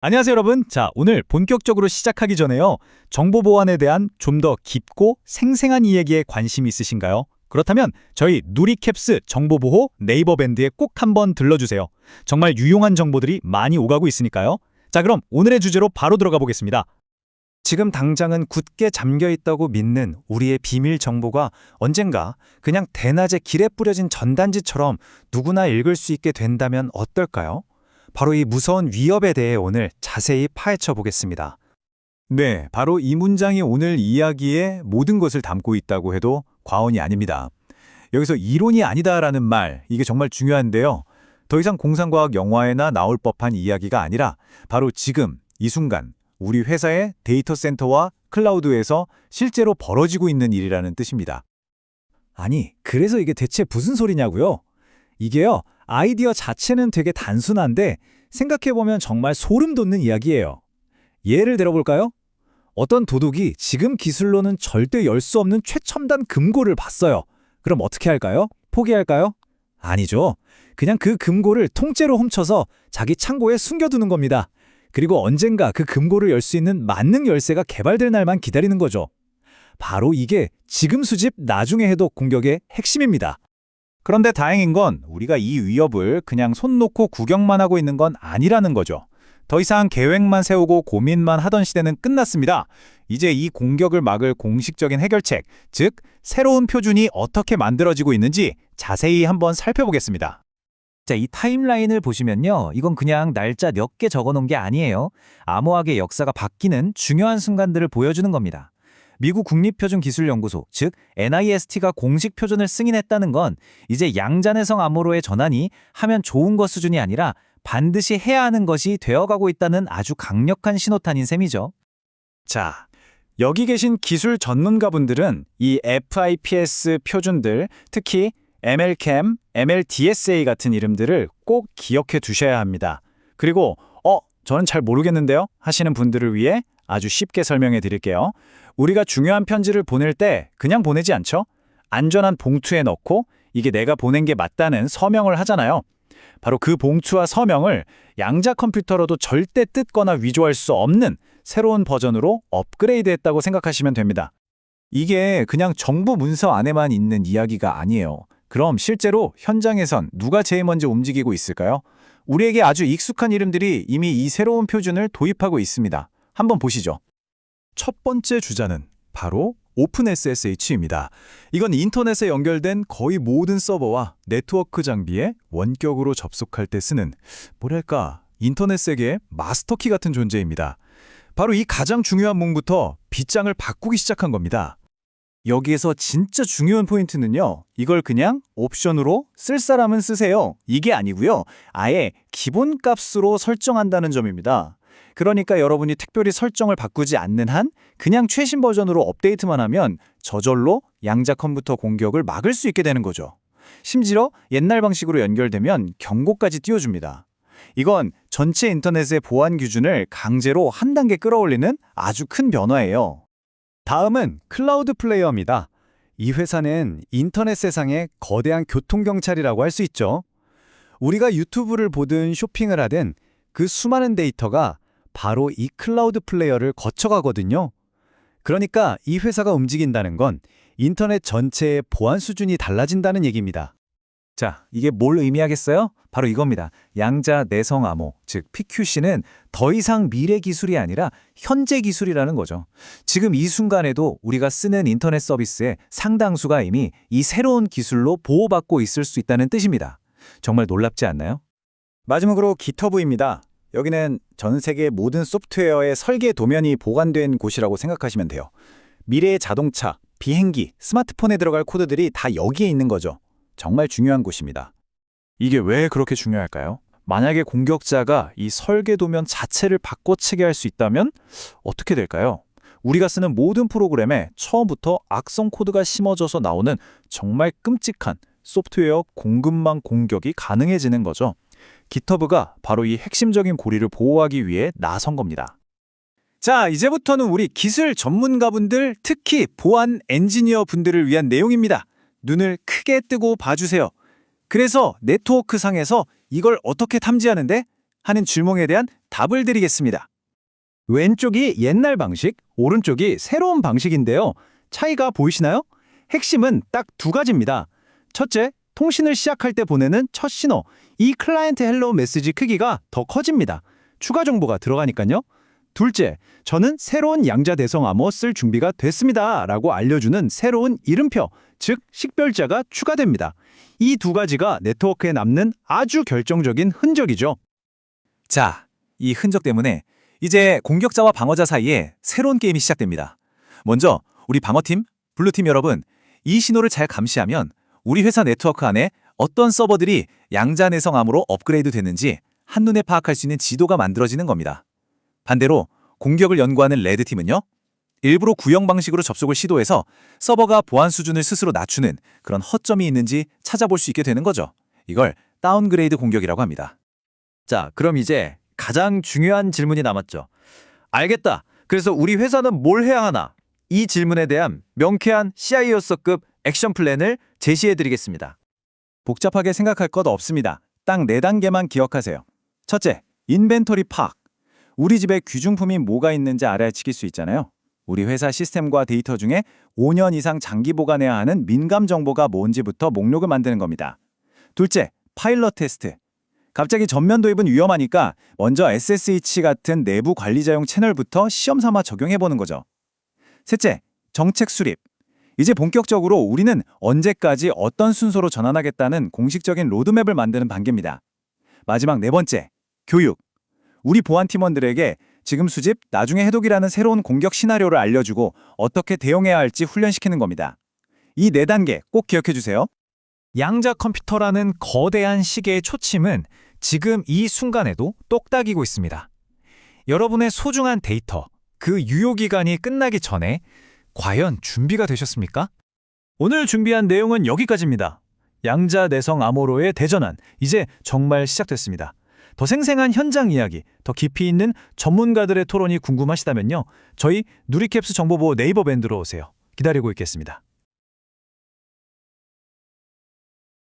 안녕하세요, 여러분. 자, 오늘 본격적으로 시작하기 전에요. 정보 보안에 대한 좀 더 깊고 생생한 이야기에 관심 있으신가요? 그렇다면 저희 누리캡스 정보보호 네이버 밴드에 꼭 한번 들러주세요. 정말 유용한 정보들이 많이 오가고 있으니까요. 자, 그럼 오늘의 주제로 바로 들어가 보겠습니다. 지금 당장은 굳게 잠겨있다고 믿는 우리의 비밀 정보가 언젠가 그냥 대낮에 길에 뿌려진 전단지처럼 누구나 읽을 수 있게 된다면 어떨까요? 바로 이 무서운 위협에 대해 오늘 자세히 파헤쳐 보겠습니다. 네, 바로 이 문장이 오늘 이야기의 모든 것을 담고 있다고 해도 과언이 아닙니다. 여기서 이론이 아니다라는 말, 이게 정말 중요한데요. 더 이상 공상과학 영화에나 나올 법한 이야기가 아니라 바로 지금, 이 순간 우리 회사의 데이터 센터와 클라우드에서 실제로 벌어지고 있는 일이라는 뜻입니다. 아니, 그래서 이게 대체 무슨 소리냐고요? 이게요, 아이디어 자체는 되게 단순한데 생각해보면 정말 소름 돋는 이야기예요. 예를 들어볼까요? 어떤 도둑이 지금 기술로는 절대 열 수 없는 최첨단 금고를 봤어요. 그럼 어떻게 할까요? 포기할까요? 아니죠. 그냥 그 금고를 통째로 훔쳐서 자기 창고에 숨겨두는 겁니다. 그리고 언젠가 그 금고를 열 수 있는 만능 열쇠가 개발될 날만 기다리는 거죠. 바로 이게 지금 수집 나중에 해도 공격의 핵심입니다. 그런데 다행인 건 우리가 이 위협을 그냥 손 놓고 구경만 하고 있는 건 아니라는 거죠. 더 이상 계획만 세우고 고민만 하던 시대는 끝났습니다. 이제 이 공격을 막을 공식적인 해결책, 즉 새로운 표준이 어떻게 만들어지고 있는지 자세히 한번 살펴보겠습니다. 자, 이 타임라인을 보시면요. 이건 그냥 날짜 몇 개 적어놓은 게 아니에요. 암호학의 역사가 바뀌는 중요한 순간들을 보여주는 겁니다. 미국 국립표준기술연구소, 즉 NIST가 공식 표준을 승인했다는 건 이제 양자내성 암호로의 전환이 하면 좋은 것 수준이 아니라 반드시 해야 하는 것이 되어가고 있다는 아주 강력한 신호탄인 셈이죠. 자, 여기 계신 기술 전문가분들은 이 FIPS 표준들, 특히 MLCAM, MLDSA 같은 이름들을 꼭 기억해 두셔야 합니다. 그리고 저는 잘 모르겠는데요 하시는 분들을 위해 아주 쉽게 설명해 드릴게요. 우리가 중요한 편지를 보낼 때 그냥 보내지 않죠? 안전한 봉투에 넣고 이게 내가 보낸 게 맞다는 서명을 하잖아요. 바로 그 봉투와 서명을 양자 컴퓨터로도 절대 뜯거나 위조할 수 없는 새로운 버전으로 업그레이드했다고 생각하시면 됩니다. 이게 그냥 정부 문서 안에만 있는 이야기가 아니에요. 그럼 실제로 현장에선 누가 제일 먼저 움직이고 있을까요? 우리에게 아주 익숙한 이름들이 이미 이 새로운 표준을 도입하고 있습니다. 한번 보시죠. 첫 번째 주자는 바로 OpenSSH입니다. 이건 인터넷에 연결된 거의 모든 서버와 네트워크 장비에 원격으로 접속할 때 쓰는 뭐랄까 인터넷 세계의 마스터키 같은 존재입니다. 바로 이 가장 중요한 문부터 빗장을 바꾸기 시작한 겁니다. 여기에서 진짜 중요한 포인트는요. 이걸 그냥 옵션으로 쓸 사람은 쓰세요. 이게 아니고요. 아예 기본값으로 설정한다는 점입니다. 그러니까 여러분이 특별히 설정을 바꾸지 않는 한 그냥 최신 버전으로 업데이트만 하면 저절로 양자 컴퓨터 공격을 막을 수 있게 되는 거죠. 심지어 옛날 방식으로 연결되면 경고까지 띄워줍니다. 이건 전체 인터넷의 보안 기준을 강제로 한 단계 끌어올리는 아주 큰 변화예요. 다음은 클라우드 플레이어입니다. 이 회사는 인터넷 세상의 거대한 교통경찰이라고 할 수 있죠. 우리가 유튜브를 보든 쇼핑을 하든 그 수많은 데이터가 바로 이 클라우드 플레이어를 거쳐가거든요. 그러니까 이 회사가 움직인다는 건 인터넷 전체의 보안 수준이 달라진다는 얘기입니다. 자, 이게 뭘 의미하겠어요? 바로 이겁니다. 양자 내성 암호, 즉 PQC는 더 이상 미래 기술이 아니라 현재 기술이라는 거죠. 지금 이 순간에도 우리가 쓰는 인터넷 서비스의 상당수가 이미 이 새로운 기술로 보호받고 있을 수 있다는 뜻입니다. 정말 놀랍지 않나요? 마지막으로 GitHub입니다. 여기는 전 세계 모든 소프트웨어의 설계 도면이 보관된 곳이라고 생각하시면 돼요. 미래의 자동차, 비행기, 스마트폰에 들어갈 코드들이 다 여기에 있는 거죠. 정말 중요한 곳입니다. 이게 왜 그렇게 중요할까요? 만약에 공격자가 이 설계 도면 자체를 바꿔치기 할 수 있다면 어떻게 될까요? 우리가 쓰는 모든 프로그램에 처음부터 악성 코드가 심어져서 나오는 정말 끔찍한 소프트웨어 공급망 공격이 가능해지는 거죠. GitHub가 바로 이 핵심적인 고리를 보호하기 위해 나선 겁니다. 자, 이제부터는 우리 기술 전문가분들, 특히 보안 엔지니어 분들을 위한 내용입니다. 눈을 크게 뜨고 봐주세요. 그래서 네트워크 상에서 이걸 어떻게 탐지하는데? 하는 질문에 대한 답을 드리겠습니다. 왼쪽이 옛날 방식, 오른쪽이 새로운 방식인데요. 차이가 보이시나요? 핵심은 딱 두 가지입니다. 첫째, 통신을 시작할 때 보내는 첫 신호, 이 클라이언트 헬로우 메시지 크기가 더 커집니다. 추가 정보가 들어가니까요. 둘째, 저는 새로운 양자 대성 암호 쓸 준비가 됐습니다 라고 알려주는 새로운 이름표, 즉 식별자가 추가됩니다. 이 두 가지가 네트워크에 남는 아주 결정적인 흔적이죠. 자, 이 흔적 때문에 이제 공격자와 방어자 사이에 새로운 게임이 시작됩니다. 먼저 우리 방어팀, 블루팀 여러분, 이 신호를 잘 감시하면 우리 회사 네트워크 안에 어떤 서버들이 양자 내성 암호로 업그레이드 됐는지 한눈에 파악할 수 있는 지도가 만들어지는 겁니다. 반대로 공격을 연구하는 레드팀은요, 일부러 구형 방식으로 접속을 시도해서 서버가 보안 수준을 스스로 낮추는 그런 허점이 있는지 찾아볼 수 있게 되는 거죠. 이걸 다운그레이드 공격이라고 합니다. 자, 그럼 이제 가장 중요한 질문이 남았죠. 알겠다. 그래서 우리 회사는 뭘 해야 하나? 이 질문에 대한 명쾌한 CIO서급 액션 플랜을 제시해드리겠습니다. 복잡하게 생각할 것 없습니다. 딱 4단계만 기억하세요. 첫째, 인벤토리 파악. 우리 집에 귀중품이 뭐가 있는지 알아채길 수 있잖아요. 우리 회사 시스템과 데이터 중에 5년 이상 장기 보관해야 하는 민감 정보가 뭔지부터 목록을 만드는 겁니다. 둘째, 파일럿 테스트. 갑자기 전면 도입은 위험하니까 먼저 SSH 같은 내부 관리자용 채널부터 시험 삼아 적용해보는 거죠. 셋째, 정책 수립. 이제 본격적으로 우리는 언제까지 어떤 순서로 전환하겠다는 공식적인 로드맵을 만드는 단계입니다. 마지막 4번째, 교육. 우리 보안 팀원들에게 지금 수집, 나중에 해독이라는 새로운 공격 시나리오를 알려주고 어떻게 대응해야 할지 훈련시키는 겁니다. 이 4단계 꼭 기억해 주세요. 양자 컴퓨터라는 거대한 시계의 초침은 지금 이 순간에도 똑딱이고 있습니다. 여러분의 소중한 데이터, 그 유효기간이 끝나기 전에 과연 준비가 되셨습니까? 오늘 준비한 내용은 여기까지입니다. 양자 내성 암호로의 대전환, 이제 정말 시작됐습니다. 더 생생한 현장 이야기, 더 깊이 있는 전문가들의 토론이 궁금하시다면요. 저희 누리캡스 정보보호 네이버 밴드로 오세요. 기다리고 있겠습니다.